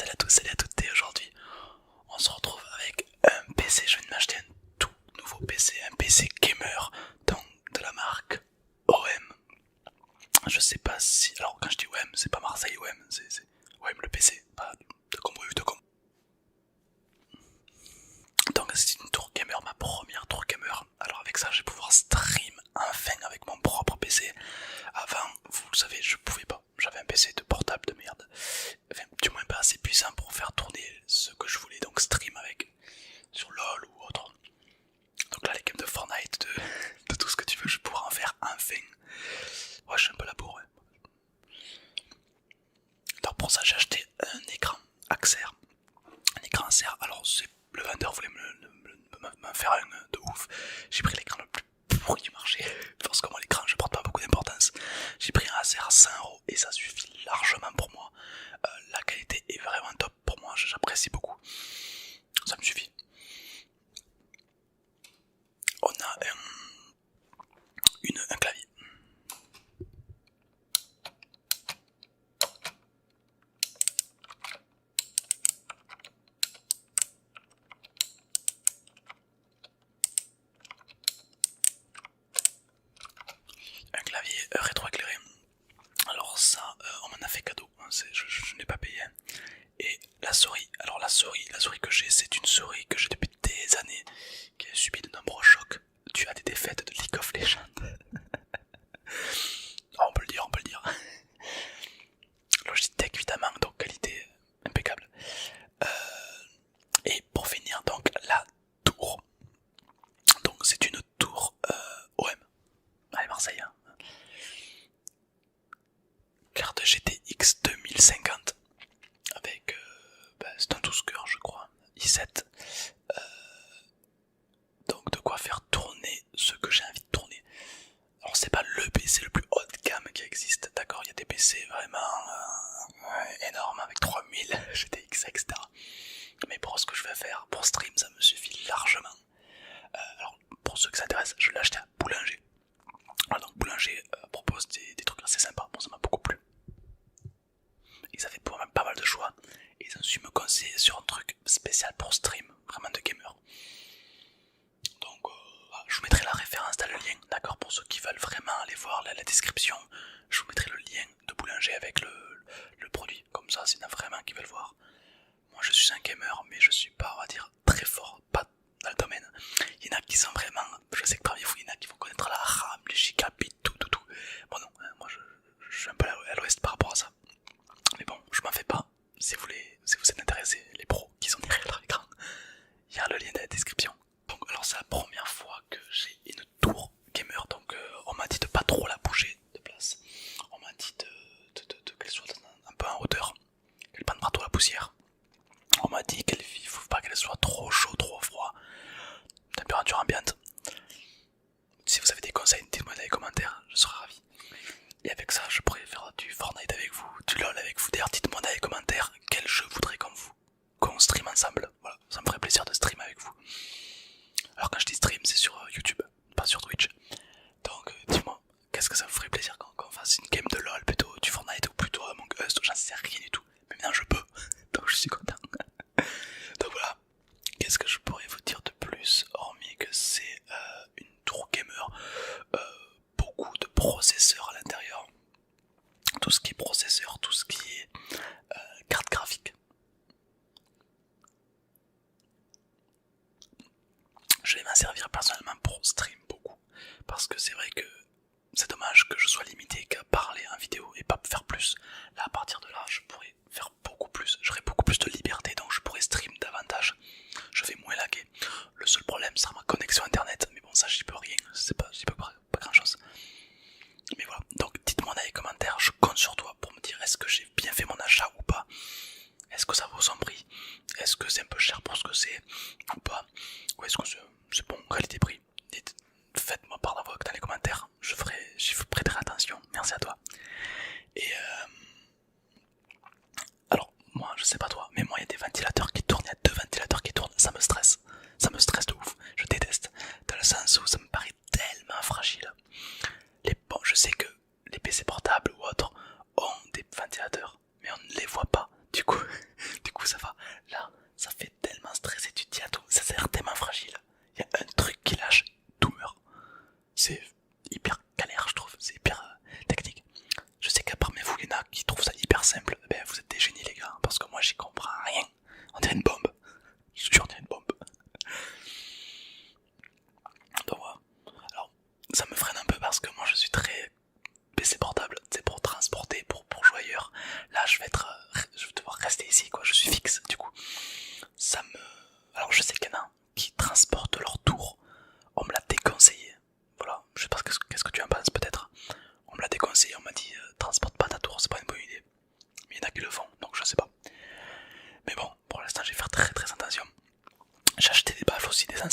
salut à tous, salut à toutes et aujourd'hui on se retrouve avec un PC, je viens de m'acheter un tout nouveau PC, un PC gamer donc de la marque OM. Je sais pas si... Alors quand je dis OM, c'est pas Marseille OM, c'est OM le PC, pas de combo de combo. Donc c'est une tour gamer, ma première tour gamer. Alors avec ça je vais pouvoir stream enfin avec mon propre PC. Avant, vous le savez, je pouvais pas. J'avais un PC de portable de merde. Enfin, du moins pas assez puissant pour faire tourner ce que je voulais, donc stream avec. Sur LOL ou autre. Donc là les games de Fortnite, de tout ce que tu veux, je pourrais en faire enfin. Ouais, je suis un peu la bourre, ouais. Alors pour ça j'ai acheté un écran Acer. Un écran Acer, alors le vendeur voulait me faire un de ouf. J'ai pris l'écran le plus pourri du marché. Parce que moi l'écran je porte pas beaucoup d'importance. J'ai pris un Acer à 100€ et ça suffit largement pour moi. La qualité est vraiment top pour moi, j'apprécie beaucoup. Ça me suffit. On a un clavier. Un clavier rétroéclairé. Alors ça, on m'en a fait cadeau, hein, je n'ai pas payé. Et la souris, alors la souris que j'ai, c'est une souris que j'ai depuis des années, qui a subi de nombreux chocs dû à des défaites de League of Legends. Ah, on peut le dire, on peut le dire. Logitech évidemment, donc qualité impeccable. Et pour finir, donc la tour. Donc c'est une tour OM. Allez, Marseille. Hein. Carte GTX 2050 avec c'est un 12 cœurs je crois, i7. Donc de quoi faire tourner ce que j'ai envie de tourner. Alors c'est pas le PC le plus haut de gamme qui existe, d'accord, il y a des PC vraiment énormes avec 3000 GTX etc. Mais pour ce que je vais faire, pour stream ça me suffit largement. Alors pour ceux que ça intéresse, je l'ai acheté à Boulanger. Alors donc Boulanger propose des trucs assez sympas, bon ça m'a beaucoup plu. Ils avaient quand même pas mal de choix et ils ont su me conseiller sur un truc spécial pour stream, vraiment de gamer. Donc je vous mettrai la référence dans le lien, d'accord, pour ceux qui veulent vraiment aller voir la description. Je vous mettrai le lien de Boulanger avec le produit, comme ça s'il y en a vraiment qui veulent voir. Moi je suis un gamer mais je suis pas, on va dire, très fort, pas dans le domaine. Il y en a qui sont vraiment, je sais que parmi vous il y en a qui vont connaître la RAM, les gigabits, tout. Bon non, moi je suis un peu à l'ouest par rapport à ça. Mais bon, je m'en fais pas. Si vous êtes intéressés, les pros qui sont derrière leur écran, il y a le lien dans la description. Donc alors c'est la première fois que j'ai une tour gamer, donc on m'a dit de pas trop la bouger de place. On m'a dit qu'elle soit un peu en hauteur, qu'elle prenne pas trop la poussière. On m'a dit qu'il faut pas qu'elle soit trop chaud, trop froid. Température ambiante. Si vous avez des conseils, dites-moi dans les commentaires, je serai ravi. Et avec ça, je pourrais faire du Fortnite avec vous, du LOL avec vous. D'ailleurs, dites-moi dans les commentaires quel jeu voudrait qu'on stream ensemble. Voilà, ça me ferait plaisir de stream avec vous. Alors quand je dis stream, c'est sur YouTube, pas sur Twitch. Donc dis-moi, qu'est-ce que ça vous ferait plaisir qu'on fasse une game de LOL, plutôt du Fortnite ou plutôt Among Us, j'en sais rien du tout. Mais maintenant je peux, donc je suis content. Donc voilà, qu'est-ce que je pourrais vous dire de plus, hormis que c'est une tour gamer, beaucoup de processeurs à l'intérieur. Tout ce qui est processeur, tout ce qui est carte graphique. Je vais m'en servir personnellement pour stream beaucoup. Parce que c'est vrai que c'est dommage que je sois limité qu'à parler en vidéo et pas faire plus. Là à partir de là je pourrais faire beaucoup plus, j'aurais beaucoup plus de liberté donc je pourrais stream davantage. Je vais moins laguer. Le seul problème sera ma connexion internet, mais bon ça j'y peux rien, j'y peux pas grand chose. Mais voilà, donc dites-moi dans les commentaires, je compte sur toi pour me dire est-ce que j'ai bien fait mon achat ou pas. Est-ce que ça vaut son prix? Est-ce que c'est un peu cher pour ce que c'est ou pas? Ou est-ce que c'est bon, qualité-prix? Faites-moi part dans les commentaires, j'y prêterai attention, merci à toi. Et alors moi je sais pas toi, mais moi il y a des ventilateurs qui tournent, il y a 2 ventilateurs qui tournent, ça me stresse de ouf, je déteste, dans le sens où ça me paraît tellement fragile. Bon, je sais que les PC portables ou autres ont des ventilateurs, mais on ne les voit pas, du coup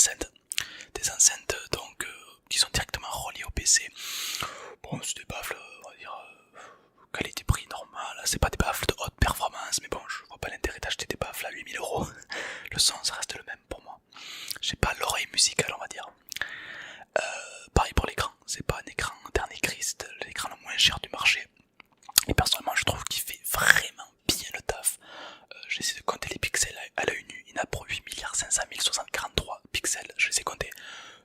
enceintes. Des enceintes donc qui sont directement reliées au PC. Bon, c'est des baffles, on va dire, qualité-prix normale, c'est pas des baffles de haute performance, mais bon, je vois pas l'intérêt d'acheter des baffles à 8000 €. Le son, ça reste le même pour moi. J'ai pas l'oreille musicale, on va dire. Pareil pour l'écran, c'est pas un écran dernier Christ, l'écran le moins cher du marché. Et personnellement, je trouve qu'il fait vraiment bien le taf. J'essaie de compter les pixels à l'œil nu, il y en a pour 8 500 063 pixels, je les ai comptés,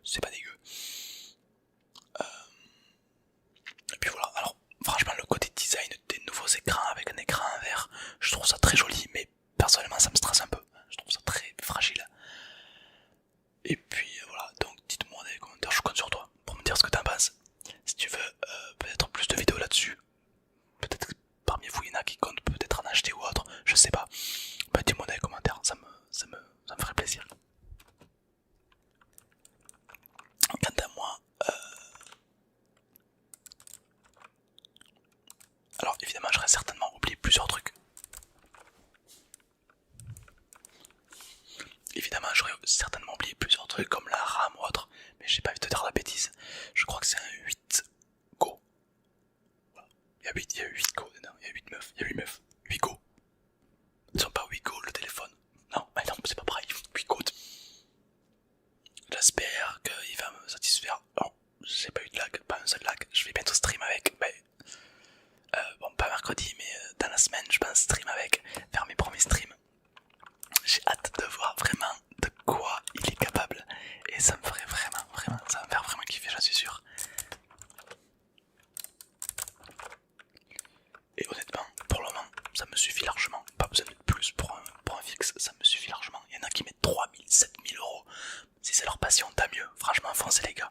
c'est pas dégueu. Et puis voilà, alors franchement le côté design des nouveaux écrans avec un écran vert, je trouve ça très joli, mais personnellement ça me stresse un peu, je trouve ça très fragile. Et puis voilà, donc dites-moi dans les commentaires, je compte sur toi pour me dire ce que t'en penses. Si tu veux peut-être plus de vidéos là-dessus, peut-être que parmi vous il y en a qui comptent peut-être en acheter ou autre, je sais pas. Bah dis-moi dans les commentaires, ça me ferait plaisir. Quant à moi, alors évidemment j'aurais certainement oublié plusieurs trucs. Évidemment j'aurais certainement oublié plusieurs trucs comme la RAM ou autre, mais j'ai pas envie de te dire la bêtise. Je crois que c'est un 8 Go. Voilà. Il y a 8 Go dedans, il y a 8 meufs, 8 Go. Ils sont pas 8 Go le téléphone. Non, mais non, c'est pas pareil, 8 Go. J'espère qu'il va me satisfaire. Non, j'ai pas eu de lag, pas un seul lag. Je vais bientôt stream avec. Bon, pas mercredi, mais dans la semaine, je pense stream avec, faire mes premiers streams. J'ai hâte de voir vraiment de quoi il est capable. Et ça me ferait vraiment, ça va me faire vraiment kiffer, j'en suis sûr. Et honnêtement, pour le moment, ça me suffit largement. Pas besoin de plus pour un fixe, ça me suffit largement. Il y en a qui mettent 3000, 7000 €. Si c'est leur passion, tant mieux. Franchement, foncez les gars.